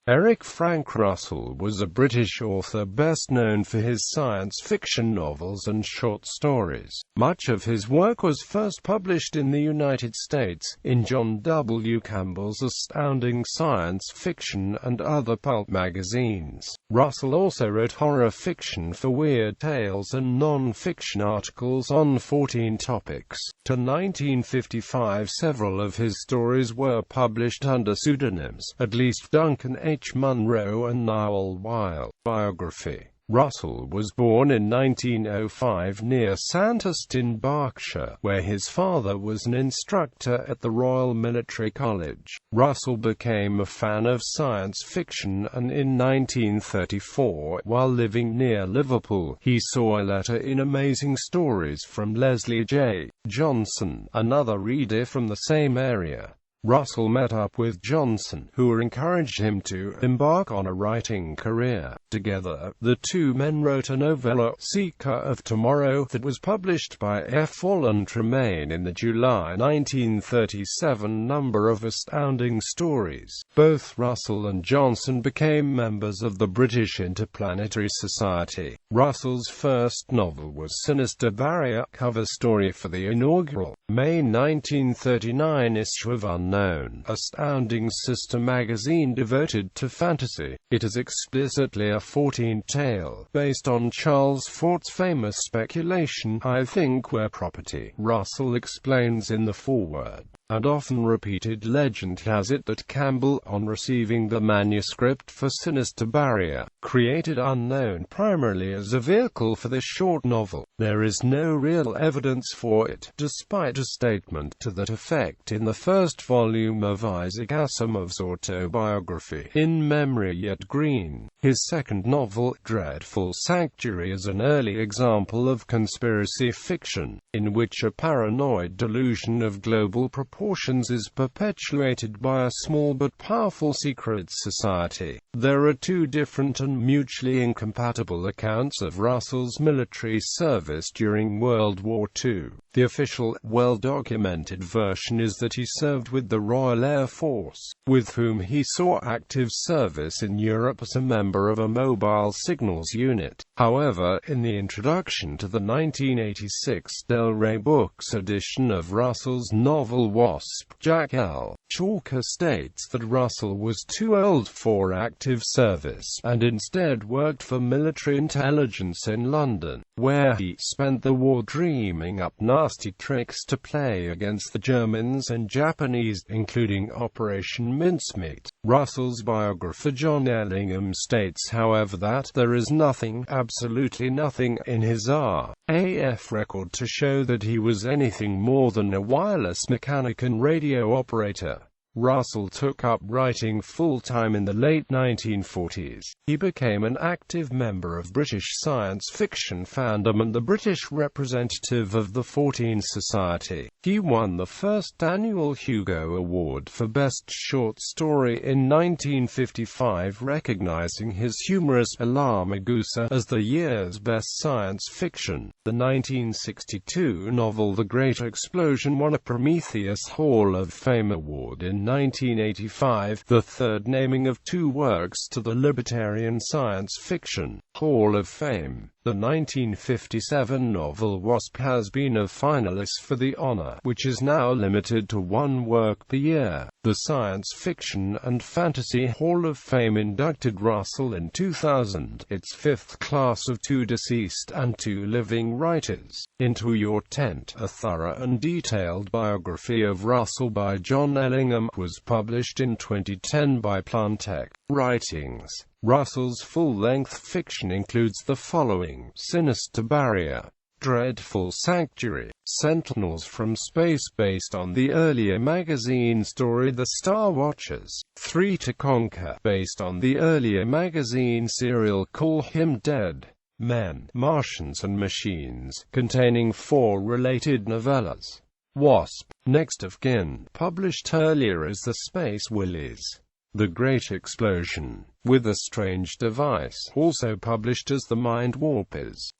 Eric Frank Russell was a British author best known for his science fiction novels and short stories. Much of his work was first published in the United States, in John W. Campbell's Astounding science fiction and other pulp magazines. Russell also wrote horror fiction for Weird Tales and non-fiction articles on Fortean topics. To 1955, several of his stories were published under pseudonyms, at least Duncan H. Munro and Niall Weil. Biography. Russell was born in 1905 near Sandhurst in Berkshire, where his father was an instructor at the Royal Military College. Russell became a fan of science fiction, and in 1934, while living near Liverpool, he saw a letter in Amazing Stories from Leslie J. Johnson, another reader from the same area. Russell met up with Johnson, who encouraged him to embark on a writing career. Together, the two men wrote a novella, Seeker of Tomorrow, that was published by F. Allen Tremaine in the July 1937 number of Astounding Stories. Both Russell and Johnson became members of the British Interplanetary Society. Russell's first novel was Sinister Barrier, cover story for the inaugural May 1939 issue of Astounding sister magazine devoted to fantasy. It is explicitly a Fortean tale, based on Charles Fort's famous speculation, I think we're property. Russell explains in the foreword, and often repeated legend has it that Campbell, on receiving the manuscript for Sinister Barrier, created Unknown primarily as a vehicle for this short novel. There is no real evidence for it, despite a statement to that effect in the first volume of Isaac Asimov's autobiography, In Memory Yet Green. His second novel, Dreadful Sanctuary, is an early example of conspiracy fiction, in which a paranoid delusion of global proportions is perpetuated by a small but powerful secret society. There are two different and mutually incompatible accounts of Russell's military service during World War II. The official, well-documented version is that he served with the Royal Air Force, with whom he saw active service in Europe as a member of a mobile signals unit. However, in the introduction to the 1986 Del Rey Books edition of Russell's novel Wasp, Jack L. Chalker states that Russell was too old for active service, and instead worked for military intelligence in London, where he spent the war dreaming up nasty tricks to play against the Germans and Japanese, including Operation Mincemeat. Russell's biographer John Ellingham states, however, that there is nothing, absolutely nothing, in his RAF record to show that he was anything more than a wireless mechanic and radio operator. Russell took up writing full-time in the late 1940s. He became an active member of British science fiction fandom and the British representative of the Fortean Society. He won the first annual Hugo Award for Best Short Story in 1955, recognizing his humorous Alarmagusa as the year's best science fiction. The 1962 novel The Great Explosion won a Prometheus Hall of Fame award in 1985, the third naming of two works to the Libertarian Science Fiction Hall of Fame. The 1957 novel Wasp has been a finalist for the honor, which is now limited to one work per year. The Science Fiction and Fantasy Hall of Fame inducted Russell in 2000, its fifth class of two deceased and two living writers, into Your Tent. A thorough and detailed biography of Russell by John Ellingham was published in 2010 by Plantech Writings. Russell's full-length fiction includes the following: Sinister Barrier, Dreadful Sanctuary, Sentinels from Space based on the earlier magazine story The Star Watchers, 3 to Conquer based on the earlier magazine serial Call Him Dead, Men, Martians and Machines, containing 4 related novellas. Wasp, Next of Kin, published earlier as The Space Willies. The Great Explosion, with a strange device, also published as The Mind Warpers.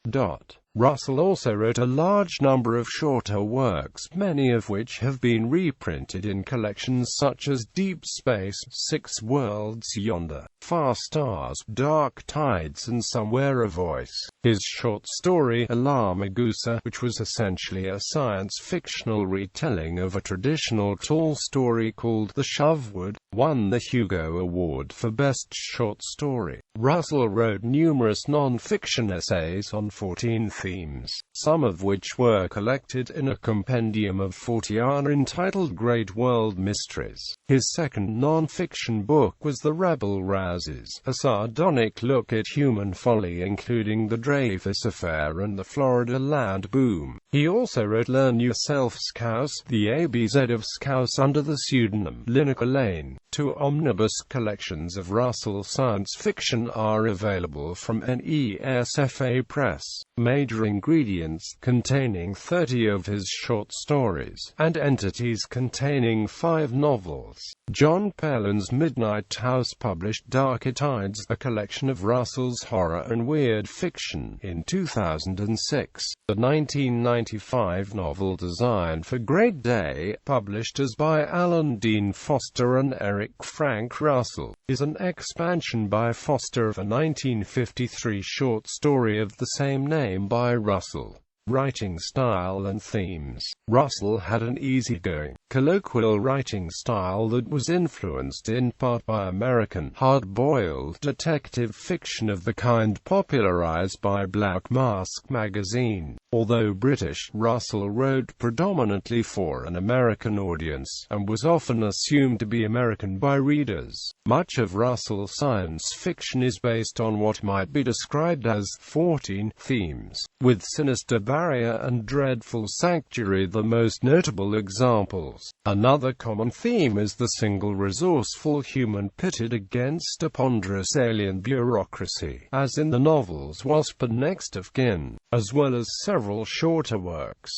Russell also wrote a large number of shorter works, many of which have been reprinted in collections such as Deep Space, Six Worlds Yonder, Far Stars, Dark Tides and Somewhere a Voice. His short story, Alarmagusa, which was essentially a science-fictional retelling of a traditional tall story called The Shovewood, won the Hugo Award for Best Short Story. Russell wrote numerous non-fiction essays on Fortean themes, some of which were collected in a compendium of Fortean entitled Great World Mysteries. His second non-fiction book was The Rabble-Rousers, a sardonic look at human folly including the Dreyfus Affair and the Florida land boom. He also wrote Learn Yourself Scouse, the ABZ of Scouse under the pseudonym Lineker Lane. Two omnibus collections of Russell science fiction are available from NESFA Press. Major Ingredients, containing 30 of his short stories, and Entities, containing 5 novels. John Pallen's Midnight House published Darker Tides, a collection of Russell's horror and weird fiction, in 2006. The 1995 novel Designed for Great Day, published as by Alan Dean Foster and Eric Frank Russell, is an expansion by Foster of a 1953 short story of the same name by Russell. Writing style and themes. Russell had an easygoing, colloquial writing style that was influenced in part by American, hard-boiled detective fiction of the kind popularized by Black Mask magazine. Although British, Russell wrote predominantly for an American audience, and was often assumed to be American by readers. Much of Russell's science fiction is based on what might be described as Fortean themes, with Sinister Barrier and Dreadful Sanctuary the most notable examples. Another common theme is the single resourceful human pitted against a ponderous alien bureaucracy, as in the novels Wasp and Next of Kin, as well as several shorter works.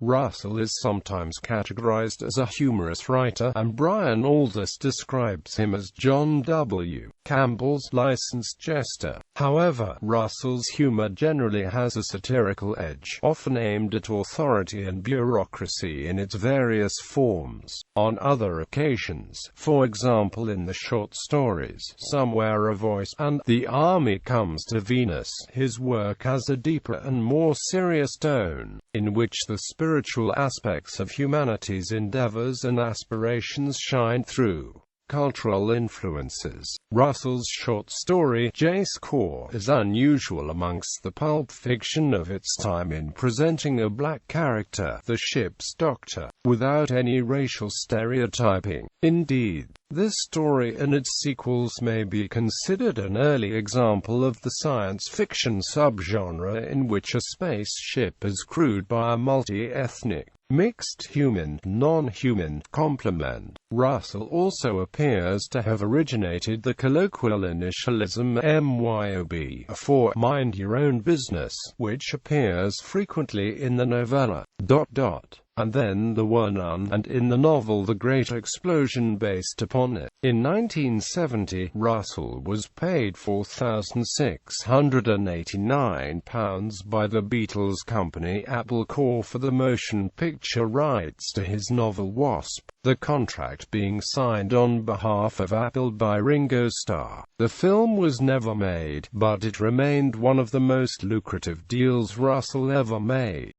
Russell is sometimes categorized as a humorous writer, and Brian Aldiss describes him as John W.Campbell's licensed jester. However, Russell's humor generally has a satirical edge, often aimed at authority and bureaucracy in its various forms. On other occasions, for example in the short stories Somewhere a Voice and The Army Comes to Venus, his work has a deeper and more serious tone, in which the spiritual aspects of humanity's endeavors and aspirations shine through. Cultural influences. Russell's short story, Jace Core, is unusual amongst the pulp fiction of its time in presenting a black character, the ship's doctor, without any racial stereotyping. Indeed, this story and its sequels may be considered an early example of the science fiction subgenre in which a spaceship is crewed by a multi-ethnic, mixed human, non-human complement. Russell also appears to have originated the colloquial initialism MYOB for Mind Your Own Business, which appears frequently in the novella, and then the Wernun, and in the novel The Great Explosion based upon it. In 1970, Russell was paid £4,689 by the Beatles company Apple Corps for the motion picture rights to his novel Wasp, the contract being signed on behalf of Apple by Ringo Starr. The film was never made, but it remained one of the most lucrative deals Russell ever made.